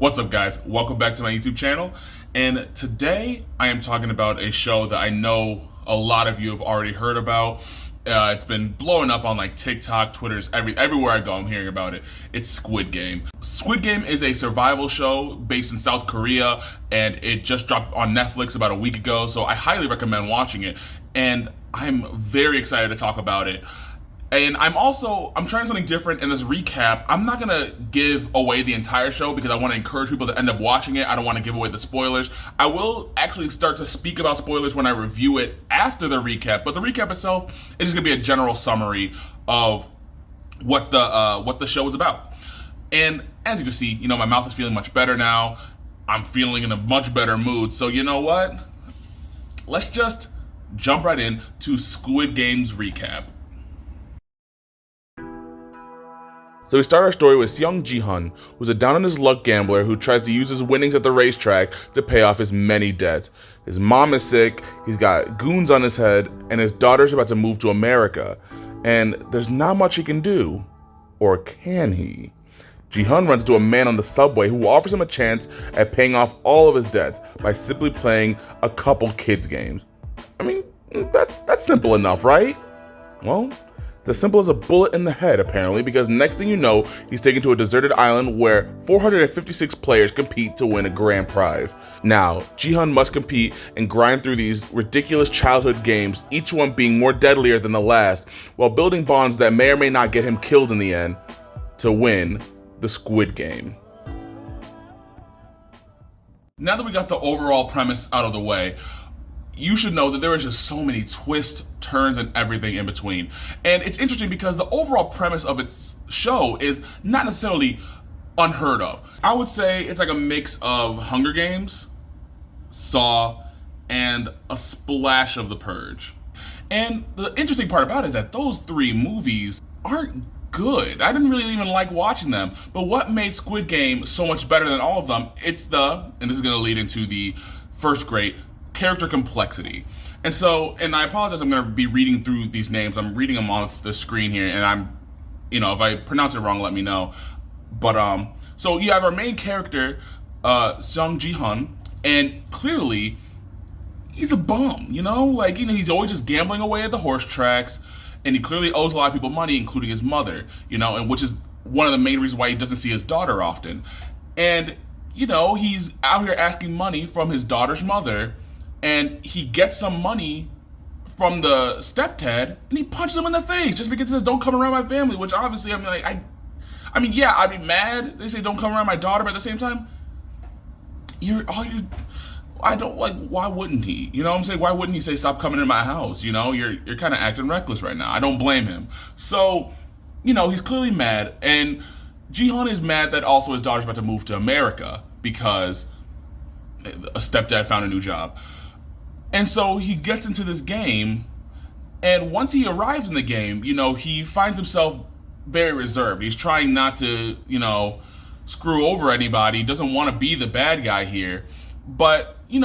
What's up, guys? Welcome back to my YouTube channel. And today I am talking about a show that I know a lot of you have already heard about. It's been blowing up on like TikTok, Twitter's, everywhere I go, I'm hearing about it. It's Squid Game. Squid Game is a survival show based in South Korea, and it just dropped on Netflix about a week ago, so I highly recommend watching it. And I'm very excited to talk about it. And I'm trying something different in this recap. I'm not gonna give away the entire show because I want to encourage people to end up watching it. I don't want to give away the spoilers. I will actually start to speak about spoilers when I review it after the recap, but the recap itself is just gonna be a general summary of what the show is about. And as you can see, my mouth is feeling much better now. I'm feeling in a much better mood. So you know what? Let's just jump right in to Squid Game's recap. So we start our story with Seong Ji-hun, who's a down-on-his-luck gambler who tries to use his winnings at the racetrack to pay off his many debts. His mom is sick, he's got goons on his head, and his daughter's about to move to America. And there's not much he can do. Or can he? Ji-hun runs into a man on the subway who offers him a chance at paying off all of his debts by simply playing a couple kids games. I mean, that's simple enough, right? Well, it's as simple as a bullet in the head, apparently, because next thing you know, he's taken to a deserted island where 456 players compete to win a grand prize. Now, Ji-hun must compete and grind through these ridiculous childhood games, each one being more deadlier than the last, while building bonds that may or may not get him killed in the end, to win the Squid Game. Now that we got the overall premise out of the way, you should know that there are just so many twists, turns, and everything in between. And it's interesting because the overall premise of its show is not necessarily unheard of. I would say it's like a mix of Hunger Games, Saw, and a splash of The Purge. And the interesting part about it is that those three movies aren't good. I didn't really even like watching them. But what made Squid Game so much better than all of them, and this is going to lead into the first great, character complexity. And I apologize, I'm going to be reading through these names. I'm reading them off the screen here, and if I pronounce it wrong, let me know. But, so you have our main character, Seong Ji-hun, and clearly, he's a bum, he's always just gambling away at the horse tracks, and he clearly owes a lot of people money, including his mother, and which is one of the main reasons why he doesn't see his daughter often. And, he's out here asking money from his daughter's mother, and he gets some money from the stepdad, and he punches him in the face just because he says, "Don't come around my family," which obviously, I'd be mad. They say, "Don't come around my daughter," but at the same time, why wouldn't he? Why wouldn't he say, "Stop coming in my house"? You're kind of acting reckless right now. I don't blame him. So, he's clearly mad, and Ji-hun is mad that also his daughter's about to move to America because a stepdad found a new job. And so he gets into this game, and once he arrives in the game, he finds himself very reserved. He's trying not to, screw over anybody. He doesn't want to be the bad guy here. But, he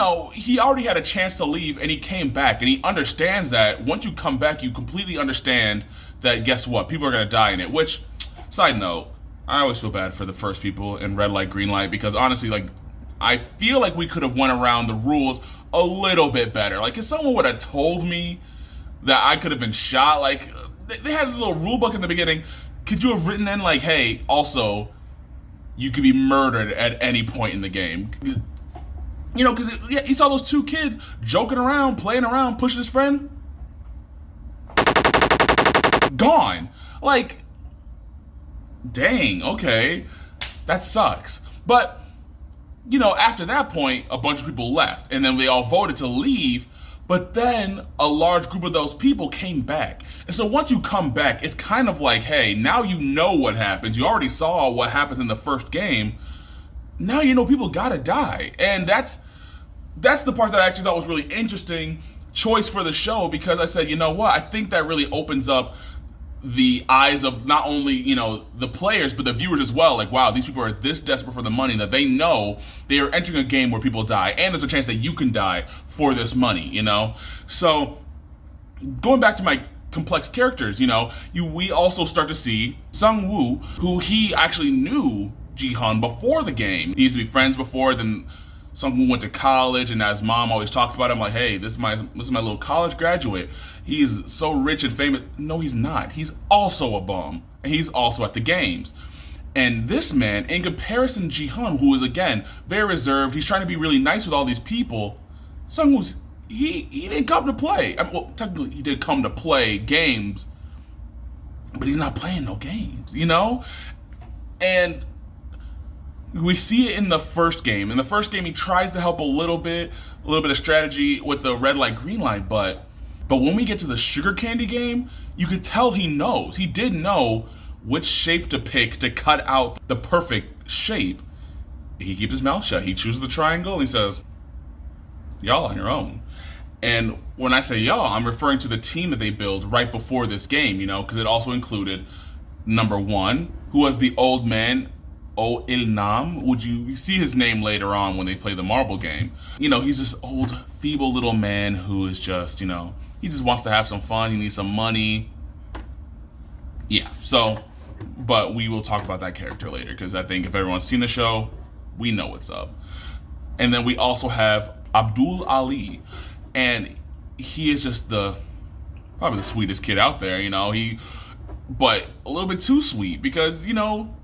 already had a chance to leave, and he came back, and he understands that once you come back, you completely understand that, guess what, people are going to die in it. Which, side note, I always feel bad for the first people in red light, green light, because honestly, I feel like we could have went around the rules a little bit better. If someone would have told me that I could have been shot, they had a little rule book in the beginning. Could you have written in hey, also, you could be murdered at any point in the game? Because you saw those two kids joking around, playing around, pushing his friend. Gone. Dang, okay. That sucks. But after that point, a bunch of people left, and then they all voted to leave, but then a large group of those people came back. And so once you come back, it's kind of hey, now you know what happens. You already saw what happened in the first game. Now people gotta die. And that's the part that I actually thought was really interesting choice for the show, because I said, I think that really opens up the eyes of not only, the players, but the viewers as well. Wow, these people are this desperate for the money that they know they are entering a game where people die, and there's a chance that you can die for this money, So, going back to my complex characters, we also start to see Sung Woo, who he actually knew Jihan before the game. He used to be friends before, then Sung-woo went to college, and as mom always talks about him, like, hey, this is my little college graduate. He's so rich and famous. No, he's not. He's also a bum, and he's also at the games. And this man, in comparison to Jihan, who is, again, very reserved, he's trying to be really nice with all these people, Sung-woo's, he didn't come to play. I mean, well, technically, he did come to play games, but he's not playing no games, you know? And we see it in the first game. In the first game, he tries to help a little bit of strategy with the red light, green light, but when we get to the sugar candy game, you could tell he knows. He did know which shape to pick to cut out the perfect shape. He keeps his mouth shut. He chooses the triangle, and he says, y'all on your own. And when I say y'all, I'm referring to the team that they build right before this game, you know, because it also included number 1, who was the old man, Oh Il-nam. Would you see his name later on when they play the marble game? You know, he's this old, feeble little man who is just, you know, he just wants to have some fun. He needs some money. Yeah, so, but we will talk about that character later, because I think if everyone's seen the show, we know what's up. And then we also have Abdul Ali, and he is just probably the sweetest kid out there, you know, but a little bit too sweet, because, you know,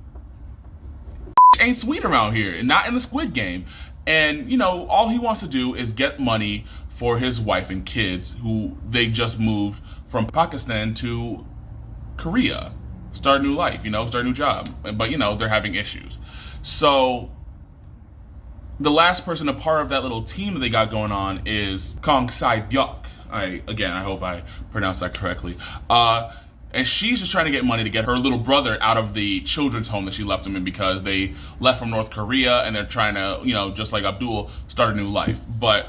ain't sweet around here, and not in the Squid Game. And, you know, all he wants to do is get money for his wife and kids, who they just moved from Pakistan to Korea, start a new life, you know, start a new job. But, you know, they're having issues. So the last person a part of that little team that they got going on is Kong Sai-byuk. I hope I pronounced that correctly. And she's just trying to get money to get her little brother out of the children's home that she left him in, because they left from North Korea and they're trying to, you know, just like Abdul, start a new life. But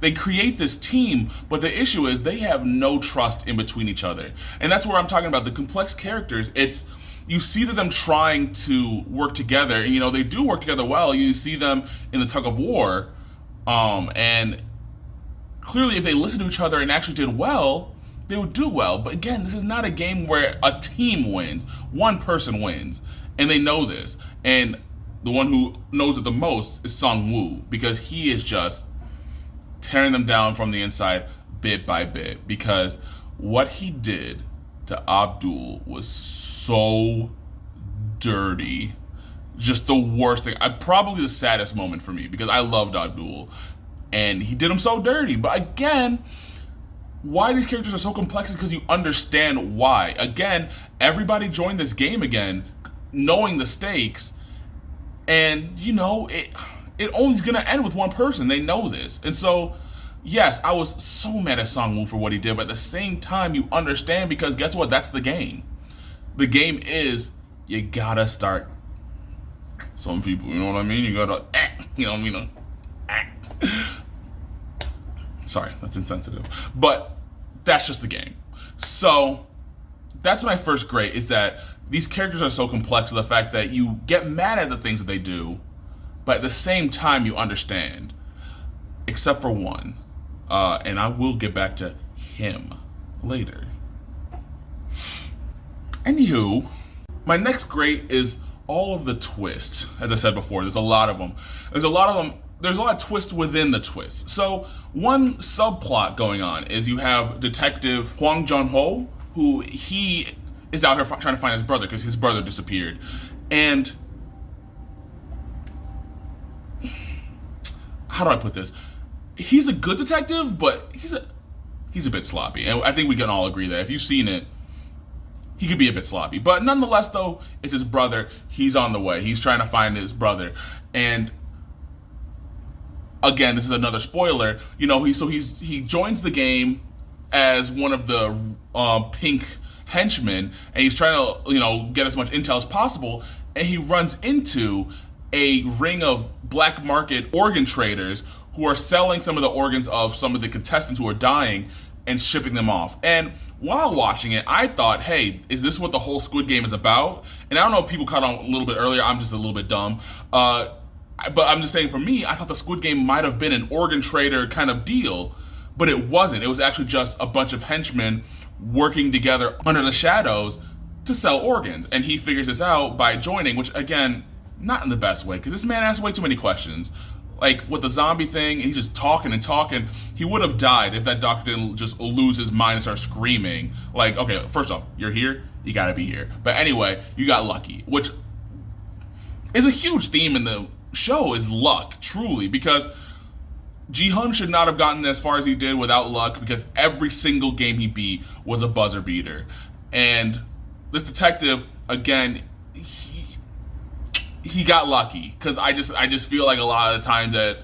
they create this team, but the issue is they have no trust in between each other. And that's where I'm talking about the complex characters. You see them trying to work together, and, you know, they do work together well. You see them in the tug of war, and clearly if they listened to each other and actually did well, they would do well. But again, this is not a game where a team wins. One person wins, and they know this. And the one who knows it the most is Sung-woo, because he is just tearing them down from the inside bit by bit, because what he did to Abdul was so dirty. Just the worst thing. Probably the saddest moment for me, because I loved Abdul, and he did him so dirty. But again, why these characters are so complex is because you understand why. Again, everybody joined this game again, knowing the stakes, and, you know, it only's gonna end with one person. They know this. And so, yes, I was so mad at Sung-woo for what he did, but at the same time, you understand, because guess what? That's the game. The game is, you gotta start some people, you know what I mean? You gotta, you know what I mean? Sorry, that's insensitive. But that's just the game. So that's my first grade, is that these characters are so complex, the fact that you get mad at the things that they do, but at the same time you understand. Except for one. And I will get back to him later. Anywho, my next grade is all of the twists. As I said before, there's a lot of them. There's a lot of twists within the twist. So one subplot going on is you have Detective Hwang Jun-ho, who he is out here trying to find his brother because his brother disappeared. And how do I put this? He's a good detective, but he's a bit sloppy. And I think we can all agree that if you've seen it, he could be a bit sloppy. But nonetheless, though, it's his brother. He's on the way. He's trying to find his brother. And again, this is another spoiler. You know, he joins the game as one of the pink henchmen, and he's trying to, you know, get as much intel as possible. And he runs into a ring of black market organ traders who are selling some of the organs of some of the contestants who are dying and shipping them off. And while watching it, I thought, hey, is this what the whole Squid Game is about? And I don't know if people caught on a little bit earlier. I'm just a little bit dumb. But I'm just saying, for me, I thought the Squid Game might have been an organ trader kind of deal, but it wasn't. It was actually just a bunch of henchmen working together under the shadows to sell organs. And he figures this out by joining, which again, not in the best way, because this man asks way too many questions. Like with the zombie thing, he's just talking and talking. He would have died if that doctor didn't just lose his mind and start screaming. Like, okay, first off, you're here, you gotta be here. But anyway, you got lucky, which is a huge theme in the show, is luck, truly, because Ji-hun should not have gotten as far as he did without luck, because every single game he beat was a buzzer beater. And this detective, again, he got lucky, because I just feel like a lot of the time that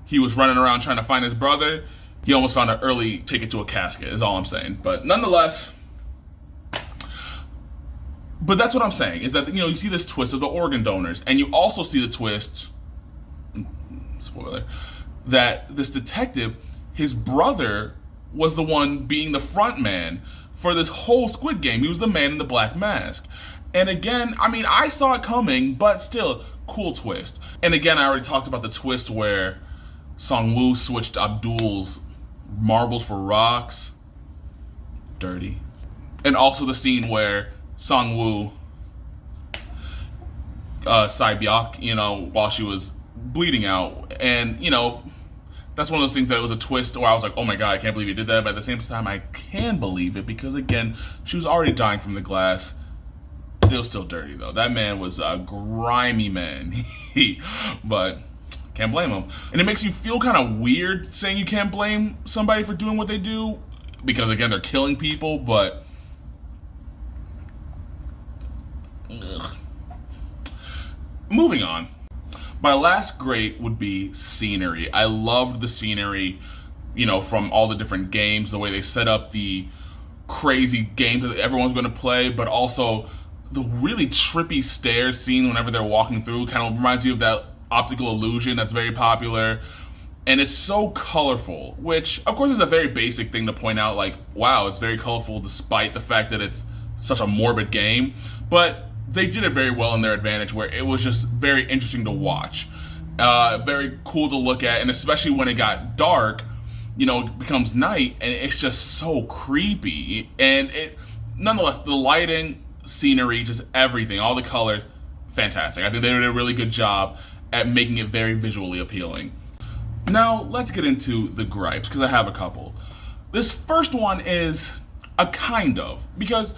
he was running around trying to find his brother, he almost found an early ticket to a casket, is all I'm saying. But nonetheless, but that's what I'm saying, is that, you know, you see this twist of the organ donors, and you also see the twist, spoiler, that this detective, his brother was the one being the front man for this whole Squid Game. He was the man in the black mask. And again, I mean, I saw it coming, but still, cool twist. And again, I already talked about the twist where Song-woo switched Abdul's marbles for rocks. Dirty. And also the scene where Song-woo Sai-byuk, you know, while she was bleeding out. And, you know, that's one of those things that was a twist where I was like, oh my god, I can't believe he did that. But at the same time, I can believe it, because again, she was already dying from the glass. It was still dirty though. That man was a grimy man. But can't blame him. And it makes you feel kind of weird saying you can't blame somebody for doing what they do, because again, they're killing people. But ugh. Moving on. My last great would be scenery. I loved the scenery, you know, from all the different games, the way they set up the crazy games that everyone's going to play, but also the really trippy stairs scene whenever they're walking through kind of reminds you of that optical illusion that's very popular. And it's so colorful, which of course is a very basic thing to point out, like, wow, it's very colorful despite the fact that it's such a morbid game. But they did it very well in their advantage, where it was just very interesting to watch, very cool to look at, and especially when it got dark, you know, it becomes night, and it's just so creepy. And it, nonetheless, the lighting, scenery, just everything, all the colors, fantastic. I think they did a really good job at making it very visually appealing. Now, let's get into the gripes, because I have a couple. This first one is a kind of, because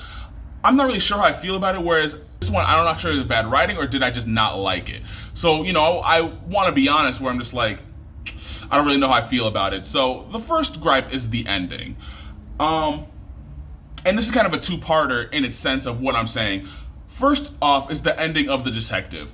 I'm not really sure how I feel about it, whereas this one, I'm not sure if it's bad writing or did I just not like it. So, you know, I want to be honest, where I'm just like, I don't really know how I feel about it. So, the first gripe is the ending. And this is kind of a two-parter in its sense of what I'm saying. First off is the ending of the detective.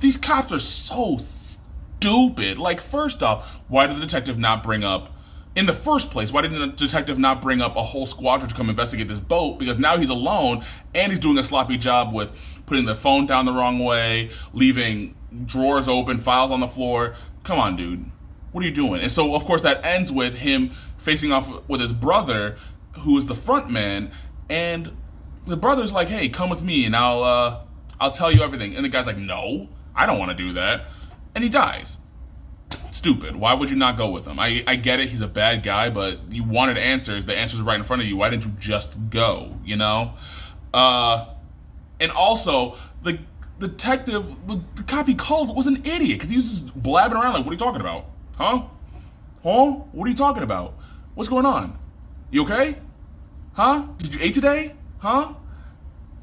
These cops are so stupid. Like, first off, why did the detective not bring up, in the first place, why didn't the detective not bring up a whole squadron to come investigate this boat? Because now he's alone, and he's doing a sloppy job with putting the phone down the wrong way, leaving drawers open, files on the floor. Come on, dude. What are you doing? And so, of course, that ends with him facing off with his brother, who is the front man, and the brother's like, hey, come with me, and I'll tell you everything. And the guy's like, no, I don't want to do that. And he dies. Stupid. Why would you not go with him? I get it, he's a bad guy, but you wanted answers. The answers are right in front of you. Why didn't you just go, you know? And also, the detective, the cop he called was an idiot, because he was just blabbing around like, what are you talking about? Huh? What are you talking about? What's going on? You okay? Huh? Did you eat today? Huh?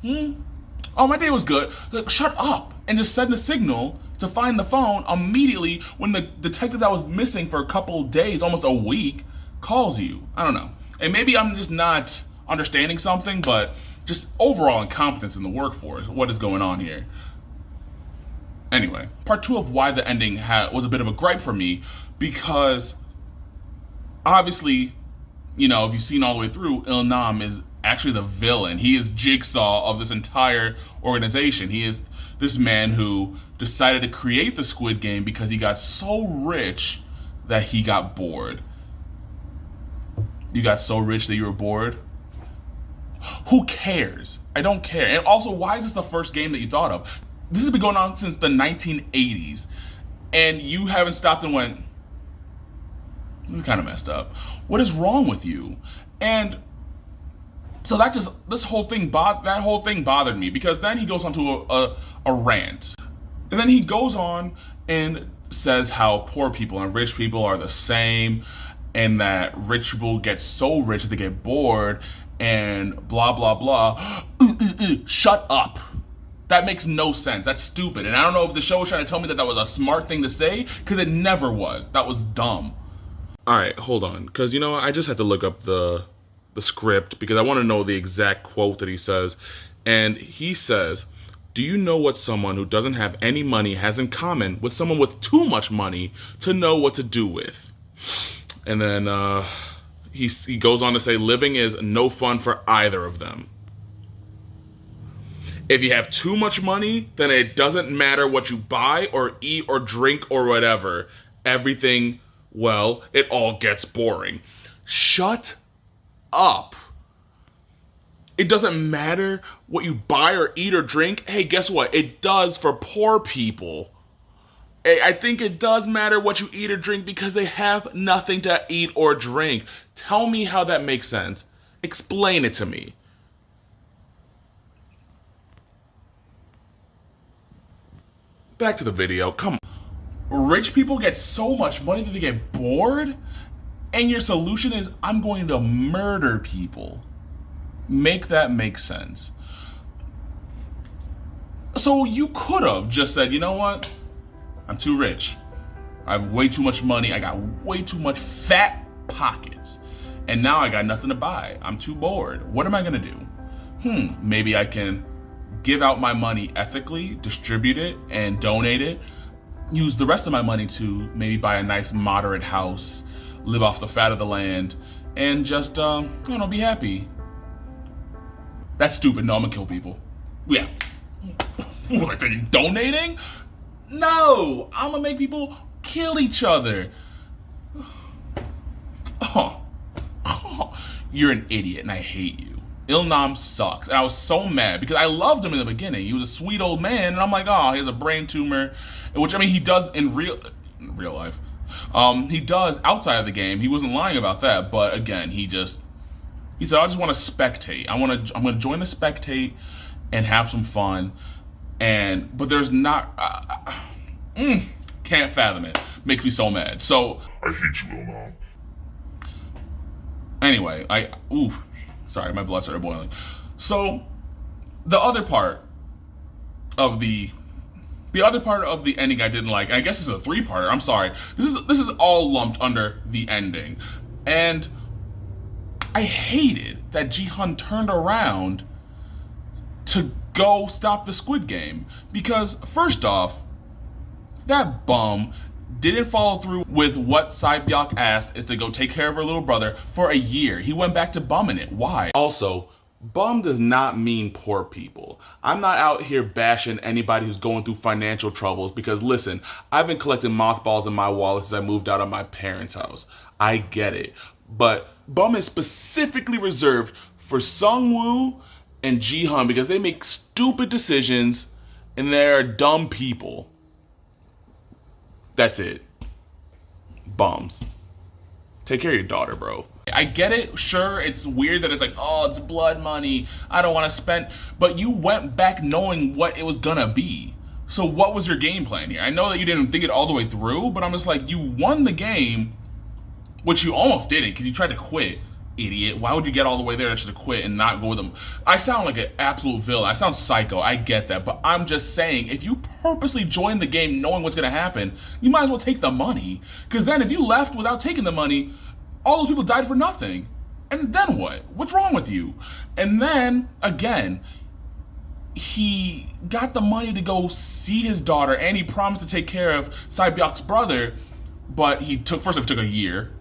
Oh, my day was good. Like, shut up and just send a signal to find the phone immediately when the detective that was missing for a couple days, almost a week, calls you. I don't know. And maybe I'm just not understanding something, but just overall incompetence in the workforce. What is going on here? Anyway, part two of why the ending was a bit of a gripe for me, because obviously, you know, if you've seen all the way through, Il-nam is actually the villain. He is Jigsaw of this entire organization. He is this man who decided to create the Squid Game because he got so rich that he got bored. You got so rich that you were bored? Who cares? I don't care. And also, why is this the first game that you thought of? This has been going on since the 1980s, and you haven't stopped and went, this is kind of messed up. What is wrong with you? And So that whole thing bothered me, because then he goes on to a rant. And then he goes on and says how poor people and rich people are the same, and that rich people get so rich that they get bored, and blah, blah, blah. Shut up. That makes no sense. That's stupid. And I don't know if the show was trying to tell me that that was a smart thing to say, because it never was. That was dumb. All right, hold on. Because, I just had to look up the script, because I want to know the exact quote that he says. And he says, "Do you know what someone who doesn't have any money has in common with someone with too much money to know what to do with?" And then he goes on to say, "Living is no fun for either of them. If you have too much money, then it doesn't matter what you buy or eat or drink or whatever. Everything, well, it all gets boring." Shut up. It doesn't matter what you buy or eat or drink. Hey, guess what? It does for poor people. Hey, I think it does matter what you eat or drink, because they have nothing to eat or drink. Tell me how that makes sense. Explain it to me. Back to the video. Come on. Rich people get so much money that they get bored? And your solution is, I'm going to murder people. Make that make sense. So you could have just said, you know what? I'm too rich. I have way too much money. I got way too much fat pockets. And now I got nothing to buy. I'm too bored. What am I going to do? Maybe I can give out my money ethically, distribute it, and donate it. Use the rest of my money to maybe buy a nice moderate house, live off the fat of the land, and just, be happy. That's stupid. No, I'm gonna kill people. Yeah. Like, they're donating? No, I'm gonna make people kill each other. You're an idiot, and I hate you. Ilnam sucks. And I was so mad, because I loved him in the beginning. He was a sweet old man, and I'm like, he has a brain tumor, which, he does in real life. He does outside of the game. He wasn't lying about that, but again, he said, "I just want to spectate. I'm gonna join the spectate and have some fun." But there's not. Can't fathom it. Makes me so mad. So I hate you, Lil Mom. Anyway, sorry, my blood started boiling. So the other part of the ending I didn't like. I guess it's a 3-parter. I'm sorry. This is all lumped under the ending, and I hated that Ji-hun turned around to go stop the Squid Game, because first off, that bum didn't follow through with what Sae-byok asked, is to go take care of her little brother for a year. He went back to bumming it. Why? Also, bum does not mean poor people. I'm not out here bashing anybody who's going through financial troubles, because listen, I've been collecting mothballs in my wallet since I moved out of my parents' house. I get it. But bum is specifically reserved for Sungwoo and Ji-hun, because they make stupid decisions and they're dumb people. That's it. Bums. Take care of your daughter, bro. I get it. Sure, it's weird that it's like, it's blood money. I don't want to spend. But you went back knowing what it was gonna be. So what was your game plan here? I know that you didn't think it all the way through, but I'm just like, you won the game, which you almost didn't, because you tried to quit. Idiot. Why would you get all the way there just to quit and not go with them? I sound like an absolute villain. I sound psycho. I get that. But I'm just saying, if you purposely join the game knowing what's going to happen, you might as well take the money. Because then if you left without taking the money, all those people died for nothing. And then what? What's wrong with you? And then, again, he got the money to go see his daughter, and he promised to take care of Sae-byok's brother, but he took a year.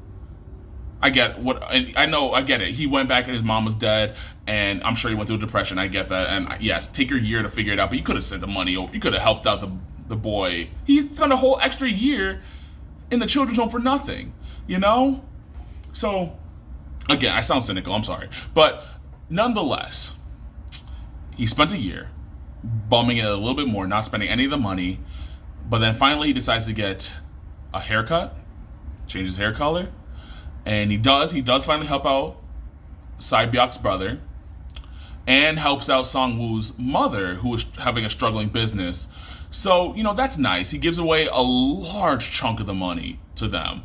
I get it. He went back and his mom was dead, and I'm sure he went through a depression. I get that. And yes, take your year to figure it out, but you could have sent the money over. You could have helped out the boy. He spent a whole extra year in the children's home for nothing, So, again, I sound cynical. I'm sorry. But nonetheless, he spent a year bumming it a little bit more, not spending any of the money. But then finally he decides to get a haircut, change his hair color. And he does finally help out Sae-byok's brother. and helps out Song-woo's mother, who is having a struggling business. So, that's nice. He gives away a large chunk of the money to them.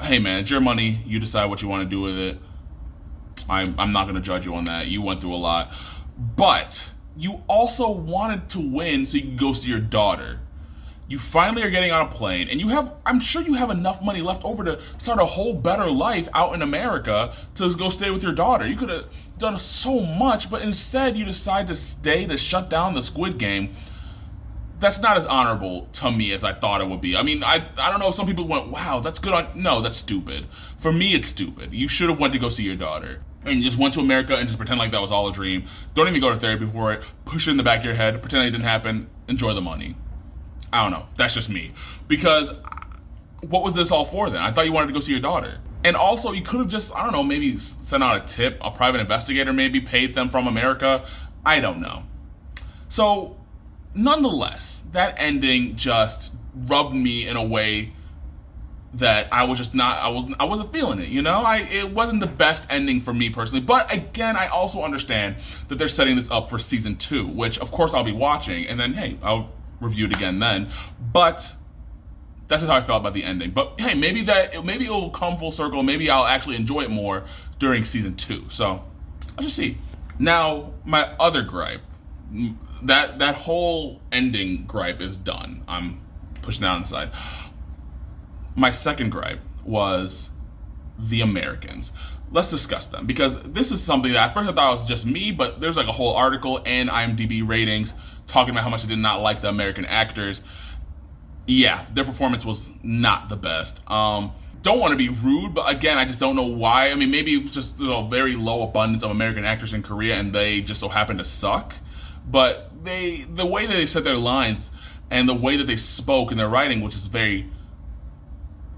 Hey man, it's your money. You decide what you want to do with it. I'm not going to judge you on that. You went through a lot. But you also wanted to win so you can go see your daughter. You finally are getting on a plane, and I'm sure you have enough money left over to start a whole better life out in America to go stay with your daughter. You could have done so much, but instead you decide to stay to shut down the Squid Game. That's not as honorable to me as I thought it would be. I mean, I don't know if some people went, wow, that's good on... No, that's stupid. For me, it's stupid. You should have went to go see your daughter. And you just went to America and just pretend like that was all a dream. Don't even go to therapy for it. Push it in the back of your head. Pretend it didn't happen. Enjoy the money. I don't know. That's just me. Because what was this all for then? I thought you wanted to go see your daughter. And also, you could have just, I don't know, maybe sent out a tip, a private investigator maybe, paid them from America. I don't know. So, nonetheless, that ending just rubbed me in a way that I was just not, I wasn't feeling it, it wasn't the best ending for me personally. But again, I also understand that they're setting this up for season 2, which of course I'll be watching, and then, hey, I'll review it again then. But that's just how I felt about the ending. But hey, maybe it'll come full circle. Maybe I'll actually enjoy it more during season 2. So I'll just see. Now, my other gripe, that whole ending gripe is done. I'm pushing that on the side. My second gripe was the Americans. Let's discuss them, because this is something that at first I thought it was just me, but there's like a whole article and IMDb ratings talking about how much I did not like the American actors. Yeah, their performance was not the best. Don't want to be rude, but again, I just don't know why. I mean, maybe it's just a very low abundance of American actors in Korea and they just so happen to suck. But the way that they said their lines and the way that they spoke in their writing, which is very...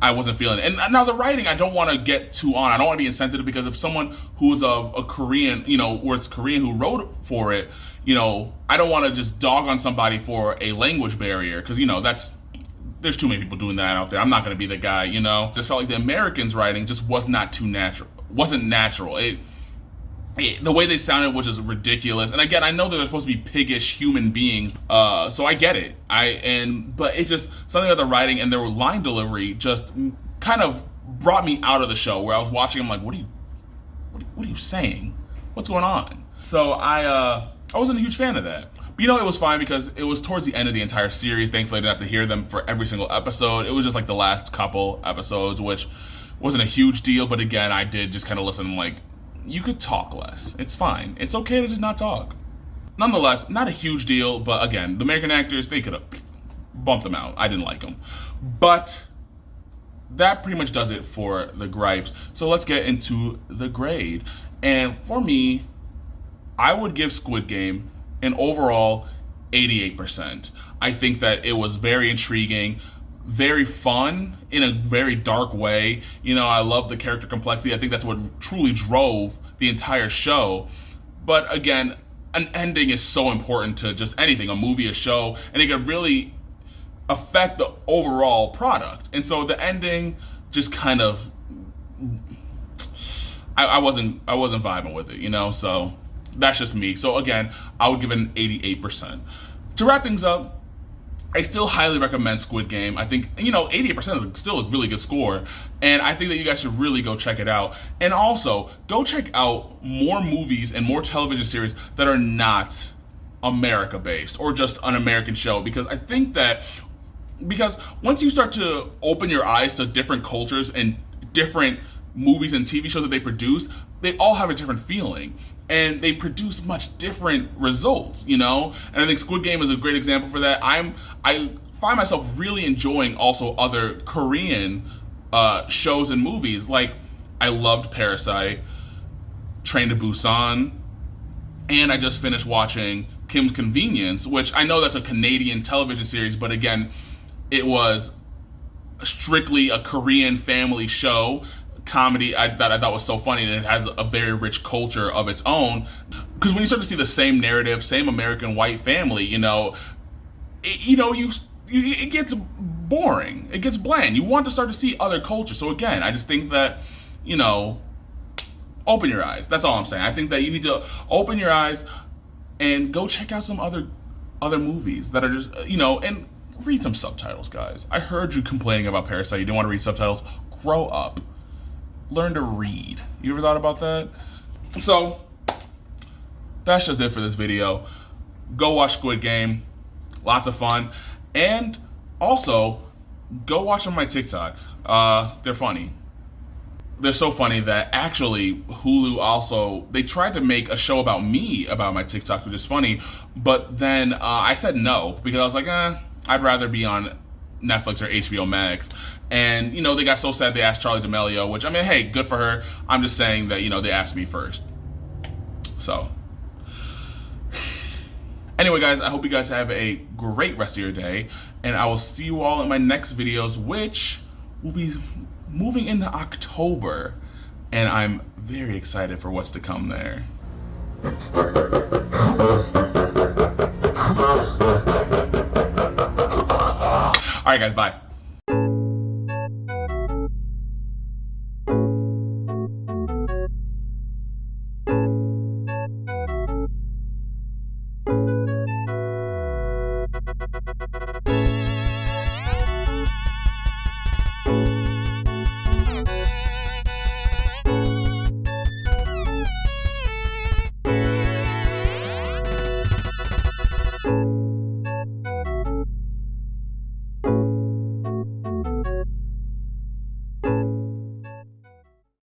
I wasn't feeling it. And now the writing, I don't want to get too on. I don't want to be insensitive, because if someone who is a Korean, or it's Korean who wrote for it, I don't want to just dog on somebody for a language barrier, because, there's too many people doing that out there. I'm not going to be the guy, Just felt like the Americans' writing just was not too natural. Wasn't natural. The way they sounded was just ridiculous. And again, I know that they're supposed to be piggish human beings, so I get it. But it's just something about the writing and their line delivery just kind of brought me out of the show, where I was watching. I'm like, what are you saying? What's going on? So I wasn't a huge fan of that. But it was fine, because it was towards the end of the entire series. Thankfully, I didn't have to hear them for every single episode. It was just like the last couple episodes, which wasn't a huge deal. But again, I did just kind of listen. I'm like, you could talk less. It's fine. It's okay to just not talk. Nonetheless, not a huge deal, but again, the American actors, they could have bumped them out. I didn't like them. But that pretty much does it for the gripes. So let's get into the grade. And for me, I would give Squid Game an overall 88%. I think that it was very intriguing, very fun in a very dark way. I love the character complexity. I think that's what truly drove the entire show. But again, an ending is so important to just anything, a movie, a show, and it could really affect the overall product. And so the ending just kind of, I wasn't vibing with it, so that's just me. So again, I would give it an 88%. To wrap things up, I still highly recommend Squid Game. I think, 88% is still a really good score. And I think that you guys should really go check it out. And also, go check out more movies and more television series that are not America-based or just an American show. Because I think that, once you start to open your eyes to different cultures and different movies and TV shows that they produce, they all have a different feeling. And they produce much different results, And I think Squid Game is a great example for that. I find myself really enjoying also other Korean shows and movies. Like, I loved Parasite, Train to Busan, and I just finished watching Kim's Convenience, which I know that's a Canadian television series, but again, it was strictly a Korean family show. Comedy that I thought was so funny, and it has a very rich culture of its own. Because when you start to see the same narrative, same American white family, it gets boring. It gets bland. You want to start to see other cultures. So again, I just think that, Open your eyes. That's all I'm saying. I think that you need to open your eyes and go check out some other movies that are just, and read some subtitles, guys. I heard you complaining about Parasite. You didn't want to read subtitles. Grow up. Learn to read. You ever thought about that? So, that's just it for this video. Go watch Squid Game. Lots of fun. And also, go watch some of my TikToks. They're funny. They're so funny that actually Hulu also, they tried to make a show about me about my TikTok, which is funny, but then I said no because I was like, I'd rather be on Netflix or HBO Max. And, they got so sad they asked Charlie D'Amelio, which, I mean, hey, good for her. I'm just saying that, they asked me first. So, anyway, guys, I hope you guys have a great rest of your day, and I will see you all in my next videos, which will be moving into October, and I'm very excited for what's to come there. All right, guys, bye.